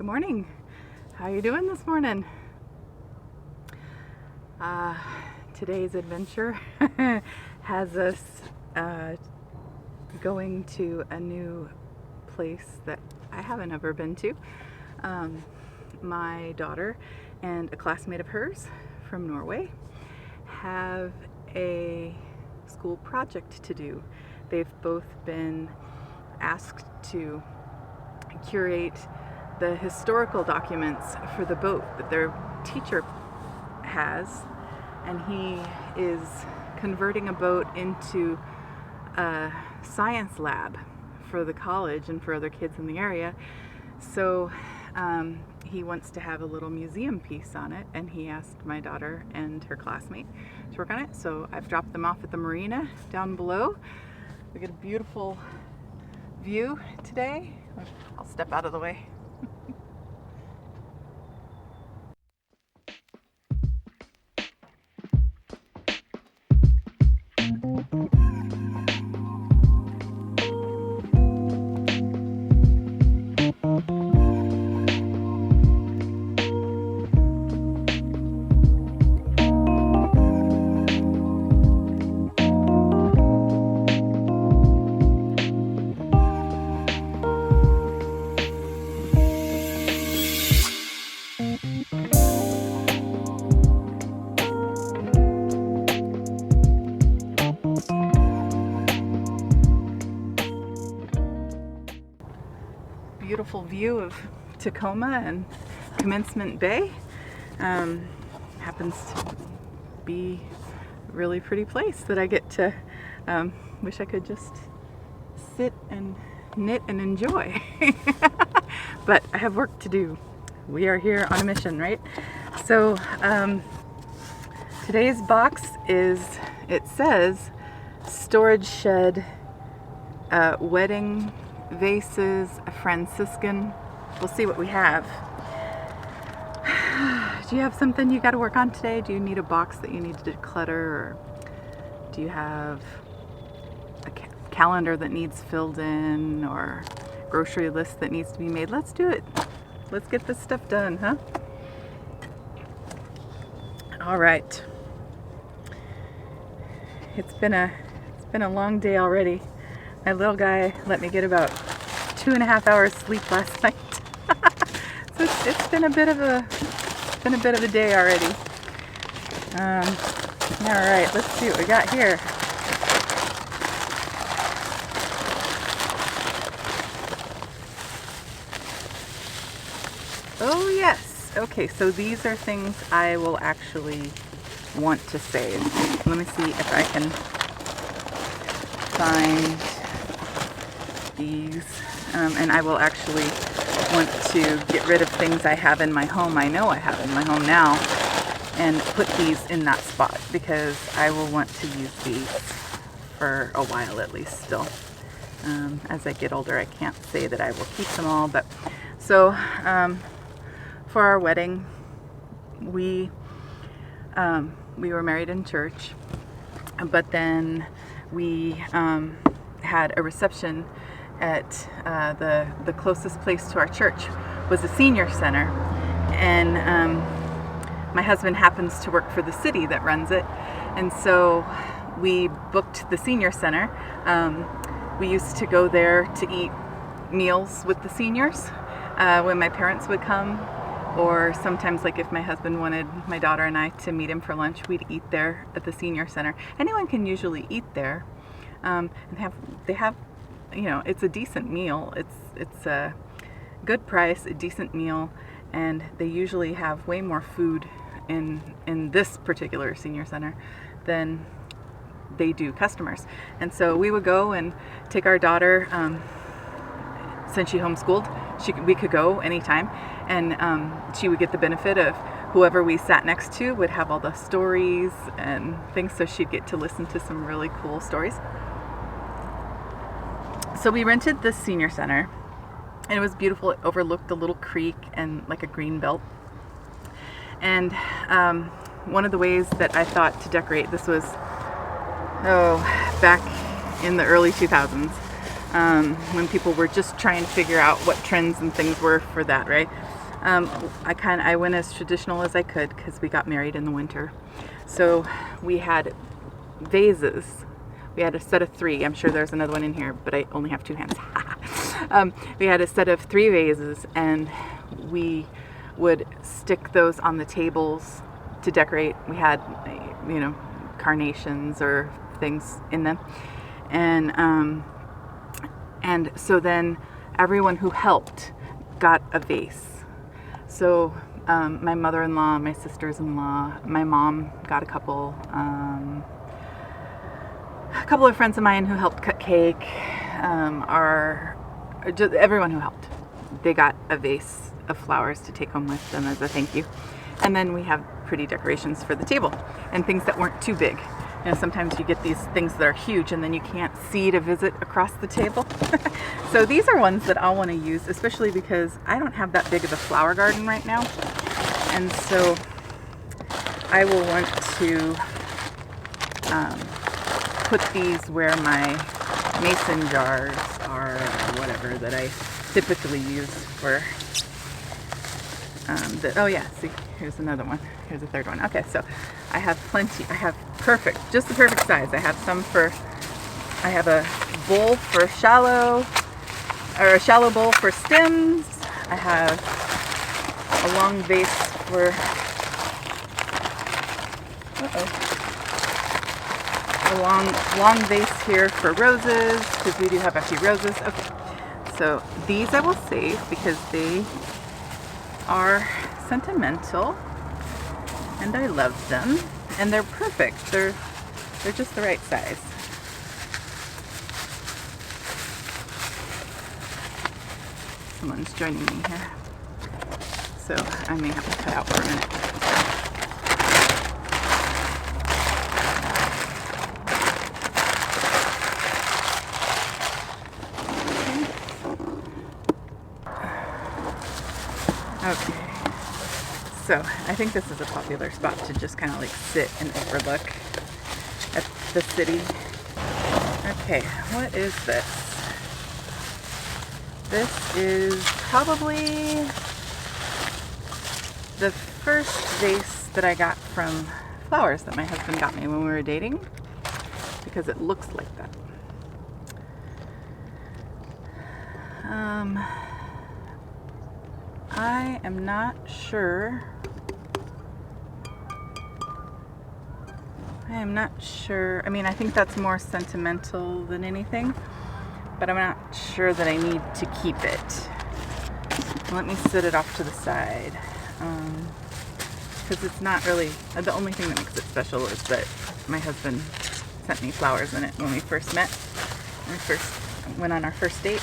Good morning. How you doing this morning? Today's adventure has us going to a new place that I haven't ever been to. My daughter and a classmate of hers from Norway have a school project to do. They've both been asked to curate the historical documents for the boat that their teacher has, and he is converting a boat into a science lab for the college and for other kids in the area. So he wants to have a little museum piece on it, and he asked my daughter and her classmate to work on it. So I've dropped them off at the marina down below. We get a beautiful view today. I'll step out of the way. Beautiful view of Tacoma and Commencement Bay. Happens to be a really pretty place that I get to wish I could just sit and knit and enjoy. But I have work to do. We are here on a mission, right? So today's box it says storage shed, wedding vases, a Franciscan. We'll see what we have. Do you have something you got to work on today? Do you need a box that you need to declutter, or do you have a calendar that needs filled in, or grocery list that needs to be made? Let's do it. Let's get this stuff done, huh? All right. It's been a long day already. My little guy let me get about 2.5 hours sleep last night. So it's been a bit of a day already. All right, let's see what we got here. Oh yes. Okay, so these are things I will actually want to save. Let me see if I can find these, and I will actually want to get rid of things I have in my home, I know I have in my home now, and put these in that spot, because I will want to use these for a while at least still. As I get older, I can't say that I will keep them all, but so for our wedding, we were married in church, but then we had a reception at the closest place to our church was a senior center, and my husband happens to work for the city that runs it, and so we booked the senior center. We used to go there to eat meals with the seniors when my parents would come, or sometimes, like, if my husband wanted my daughter and I to meet him for lunch, we'd eat there at the senior center. Anyone can usually eat there, and they have, you know, it's a decent meal. It's a good price, a decent meal, and they usually have way more food in this particular senior center than they do customers. And so we would go and take our daughter, since she homeschooled, we could go anytime, and she would get the benefit of whoever we sat next to would have all the stories and things, so she'd get to listen to some really cool stories. So we rented this senior center, and it was beautiful. It overlooked a little creek and like a green belt. And one of the ways that I thought to decorate this was, back in the early 2000s, when people were just trying to figure out what trends and things were for that, right? I went as traditional as I could because we got married in the winter. So we had vases. We had a set of 3. I'm sure there's another one in here, but I only have 2 hands. We had a set of 3 vases, and we would stick those on the tables to decorate. We had, carnations or things in them, and so then everyone who helped got a vase. So my mother-in-law, my sisters-in-law, my mom got a couple of friends of mine who helped cut cake, just everyone who helped, they got a vase of flowers to take home with them as a thank you. And then we have pretty decorations for the table and things that weren't too big. Sometimes you get these things that are huge and then you can't see to visit across the table. So these are ones that I'll want to use, especially because I don't have that big of a flower garden right now. And so I will want to put these where my mason jars are, or whatever, that I typically use for oh yeah, see, here's another one. Here's a third one. Okay, so I have plenty. I have just the perfect size. I have a bowl for shallow bowl for stems. I have a long vase for, a long vase here for roses, because we do have a few roses. Okay, so these I will save because they are sentimental and I love them, and they're perfect. They're just the right size. Someone's joining me here, so I may have to cut out for a minute. Okay, so I think this is a popular spot to just kind of like sit and overlook at the city. Okay, what is this? This is probably the first vase that I got from flowers that my husband got me when we were dating, because it looks like that. I am not sure. I mean, I think that's more sentimental than anything, but I'm not sure that I need to keep it. Let me set it off to the side, because it's not really, the only thing that makes it special is that my husband sent me flowers in it when we first met, when we first went on our first date.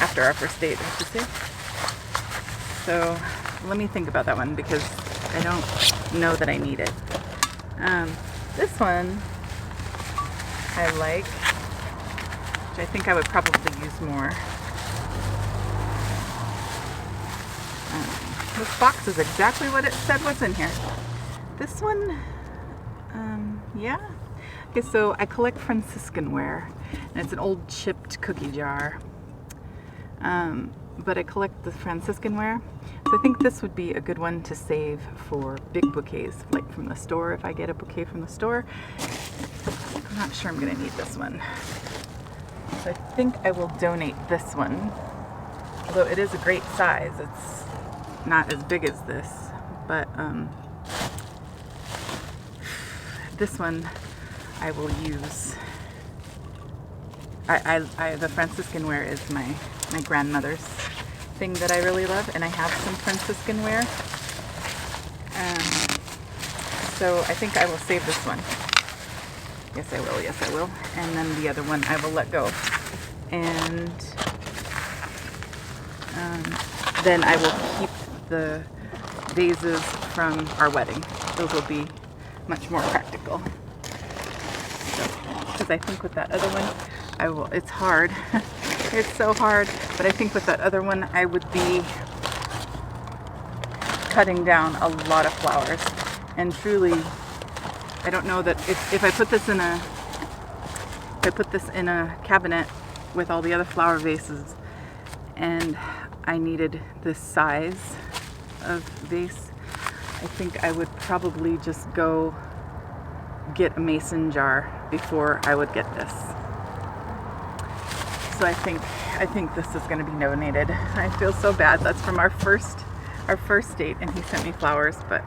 After our first date, I have to say. So let me think about that one, because I don't know that I need it. This one I like, which I think I would probably use more. This box is exactly what it said was in here. This one, yeah. Okay, so I collect Franciscan ware, and it's an old chipped cookie jar. But I collect the Franciscan ware, so I think this would be a good one to save for big bouquets, like from the store. If I get a bouquet from the store, I'm not sure I'm going to need this one. So I think I will donate this one, although it is a great size. It's not as big as this, but this one I will use. The Franciscan ware is my grandmother's thing that I really love, and I have some Franciscan ware. So I think I will save this one. Yes, I will. And then the other one I will let go. And then I will keep the vases from our wedding. Those will be much more practical. Because I think with that other one, it's hard. It's so hard, but I think with that other one, I would be cutting down a lot of flowers. And truly, I don't know that if I put this in a cabinet with all the other flower vases, and I needed this size of vase. I think I would probably just go get a mason jar before I would get this. So I think this is going to be donated. I feel so bad. That's from our first date, and he sent me flowers, but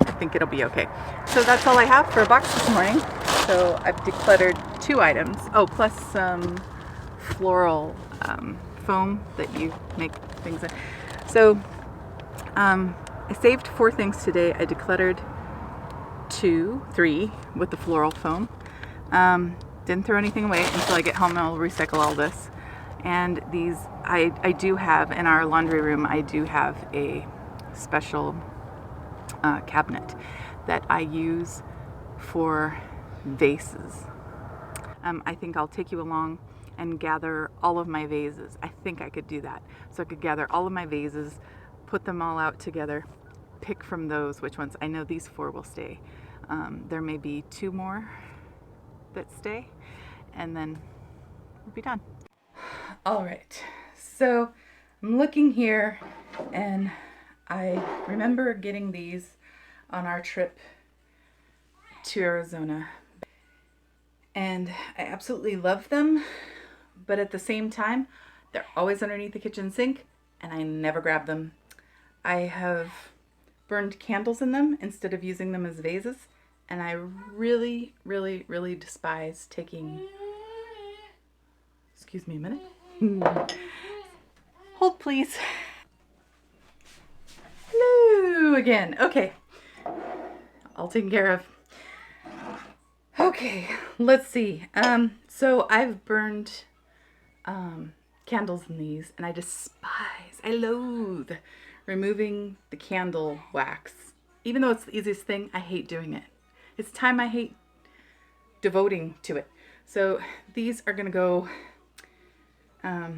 I think it'll be okay. So that's all I have for a box this morning. So I've decluttered 2 items. Oh, plus some floral foam that you make things in. So I saved 4 things today. I decluttered 3 with the floral foam. Didn't throw anything away until I get home. I'll recycle all this. And these, I do have, in our laundry room, I do have a special cabinet that I use for vases. I think I'll take you along and gather all of my vases. I think I could do that. So I could gather all of my vases, put them all out together, pick from those which ones. I know these 4 will stay. There may be 2 more that stay, and then we'll be done. All right, so I'm looking here, and I remember getting these on our trip to Arizona, and I absolutely love them, but at the same time, they're always underneath the kitchen sink, and I never grab them. I have burned candles in them instead of using them as vases, and I really, really, really despise taking... Excuse me a minute. Hold, please. Hello again. Okay. All taken care of. Okay, let's see. So I've burned candles in these, and I loathe removing the candle wax. Even though it's the easiest thing, I hate doing it. It's time I hate devoting to it. So these are gonna go, I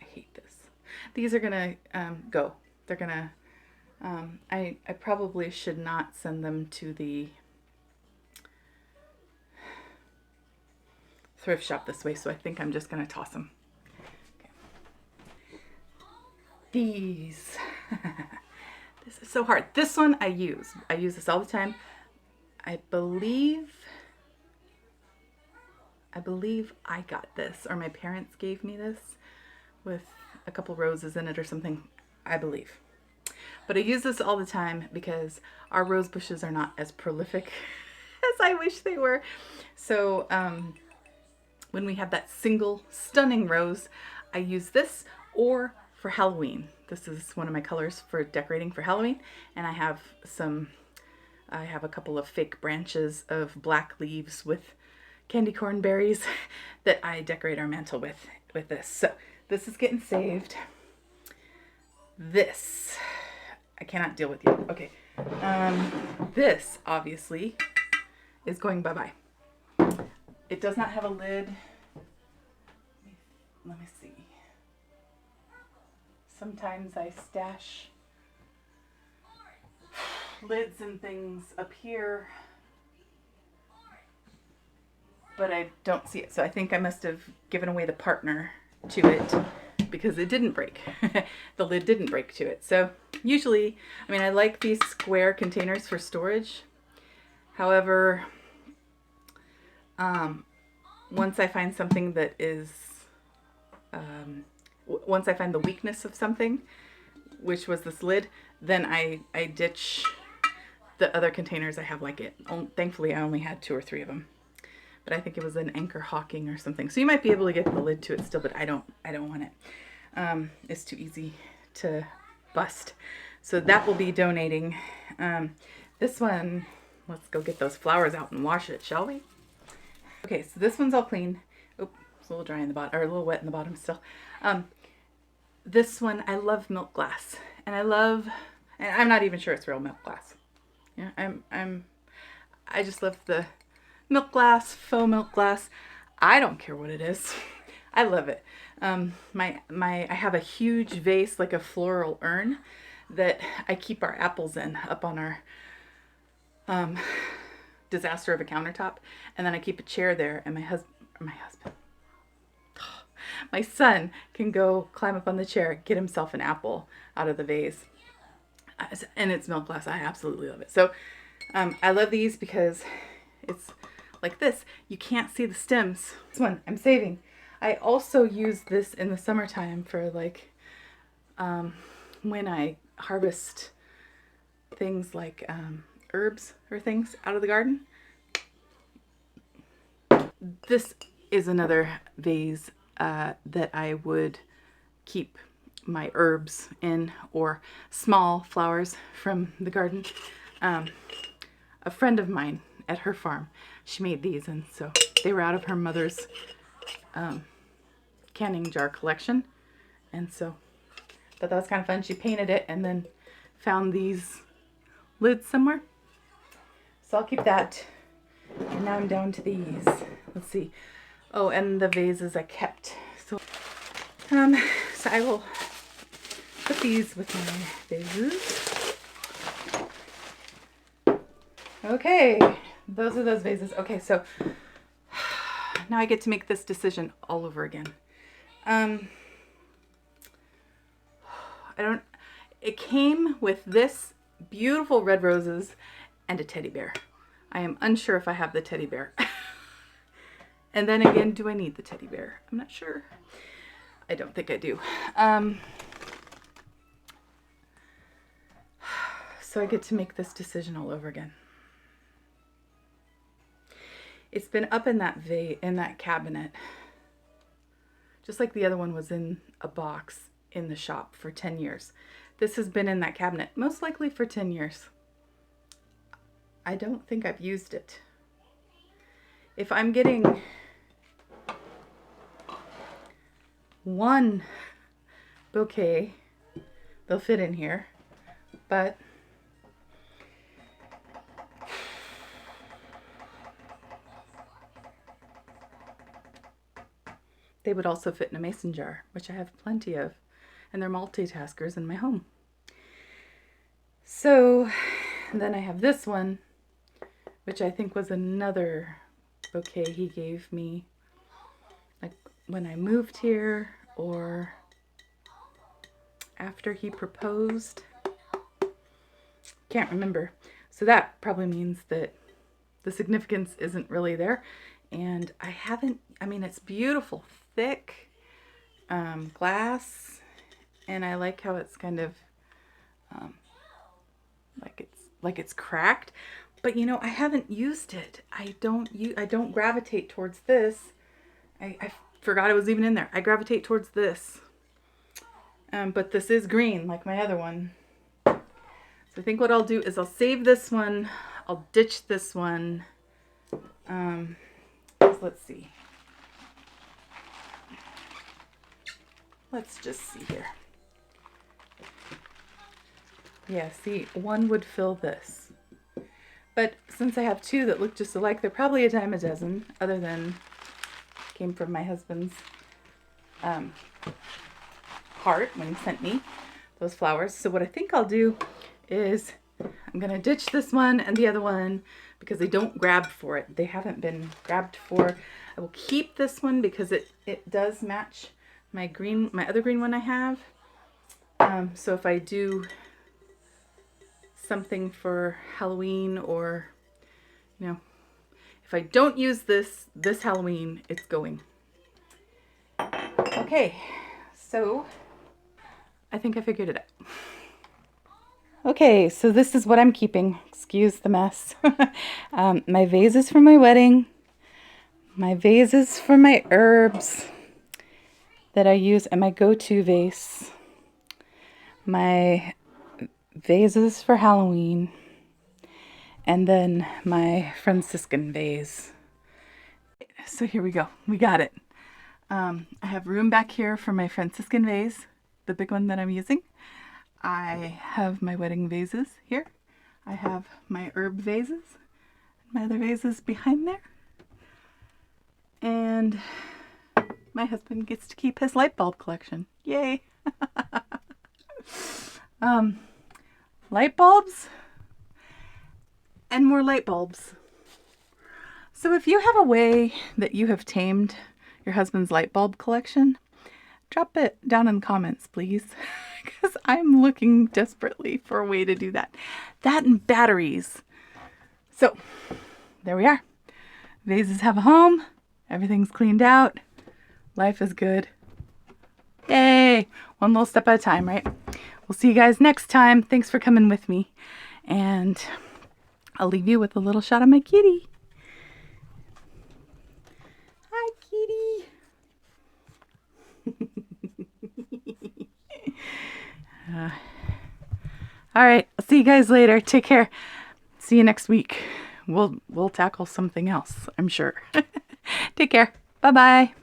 hate this. These are gonna go. They're gonna, I probably should not send them to the thrift shop this way, so I think I'm just gonna toss them. Okay. These. This is so hard. This one I use this all the time. I believe I got this, or my parents gave me this with a couple roses in it or something, I believe. But I use this all the time because our rose bushes are not as prolific as I wish they were. So when we have that single stunning rose, I use this, or for Halloween. This is one of my colors for decorating for Halloween, and I have a couple of fake branches of black leaves with candy corn berries that I decorate our mantle with this. So this is getting saved. This, I cannot deal with you. Okay. This obviously is going bye-bye. It does not have a lid. Let me see. Sometimes I stash lids and things up here, but I don't see it. So I think I must have given away the partner to it because it didn't break. The lid didn't break to it. So usually, I mean, I like these square containers for storage. However, once I find something that is, once I find the weakness of something, which was this lid, then I ditch the other containers I have like it. Thankfully, I only had 2 or 3 of them. But I think it was an Anchor Hawking or something. So you might be able to get the lid to it still, but I don't want it. It's too easy to bust. So that will be donating. This one, let's go get those flowers out and wash it, shall we? Okay, so this one's all clean. Oh, it's a little dry in the bottom, or a little wet in the bottom still. This one, I love milk glass, and and I'm not even sure it's real milk glass. Yeah, I just love the milk glass, faux milk glass. I don't care what it is. I love it. I have a huge vase, like a floral urn, that I keep our apples in up on our disaster of a countertop, and then I keep a chair there, and my husband, My son can go climb up on the chair, get himself an apple out of the vase. And it's milk glass. I absolutely love it. So I love these because it's like this. You can't see the stems. This one I'm saving. I also use this in the summertime for like when I harvest things like herbs or things out of the garden. This is another vase that I would keep my herbs in, or small flowers from the garden. A friend of mine at her farm, she made these, and so they were out of her mother's canning jar collection, and so thought that was kind of fun. She painted it and then found these lids somewhere, so I'll keep that. And now I'm down to these. Let's see. Oh, and the vases I kept. So I will put these with my vases. Okay, those are those vases. Okay, so now I get to make this decision all over again. It came with this beautiful red roses and a teddy bear. I am unsure if I have the teddy bear. And then again, do I need the teddy bear? I'm not sure. I don't think I do. So I get to make this decision all over again. It's been up in that cabinet, just like the other one was in a box in the shop for 10 years. This has been in that cabinet, most likely for 10 years. I don't think I've used it. If I'm getting one bouquet, they'll fit in here, but they would also fit in a mason jar, which I have plenty of, and they're multitaskers in my home. So then I have this one, which I think was another bouquet he gave me, like when I moved here or after he proposed. Can't remember. So that probably means that the significance isn't really there. And I mean, it's beautiful, thick glass, and I like how it's kind of like it's cracked. But you know, I haven't used it. I don't gravitate towards this. I forgot it was even in there. I gravitate towards this. But this is green like my other one. So I think what I'll do is I'll save this one. I'll ditch this one. Let's see. Let's just see here. Yeah, see, one would fill this. But since I have two that look just alike, they're probably a dime a dozen, other than came from my husband's heart when he sent me those flowers. So what I think I'll do is I'm going to ditch this one and the other one because they don't grab for it. They haven't been grabbed for. I will keep this one because it does match my other green one I have. So if I do something for Halloween, or you know, if I don't use this Halloween, it's going. Okay, so I think I figured it out. Okay, so this is what I'm keeping. Excuse the mess. My vases for my wedding, my vases for my herbs that I use, and my go-to vase, my vases for Halloween, and then my Franciscan vase. So here we go. We got it. I have room back here for my Franciscan vase, the big one that I'm using. I have my wedding vases here. I have my herb vases, my other vases behind there. And my husband gets to keep his light bulb collection. Yay! Light bulbs and more light bulbs. So if you have a way that you have tamed your husband's light bulb collection, Drop it down in the comments, please, because I'm looking desperately for a way to do that. That and batteries. So there we are. Vases have a home. Everything's cleaned out. Life is good. Yay! One little step at a time, right? We'll see you guys next time. Thanks for coming with me. And I'll leave you with a little shot of my kitty. Hi, kitty. All right. I'll see you guys later. Take care. See you next week. We'll tackle something else, I'm sure. Take care. Bye-bye.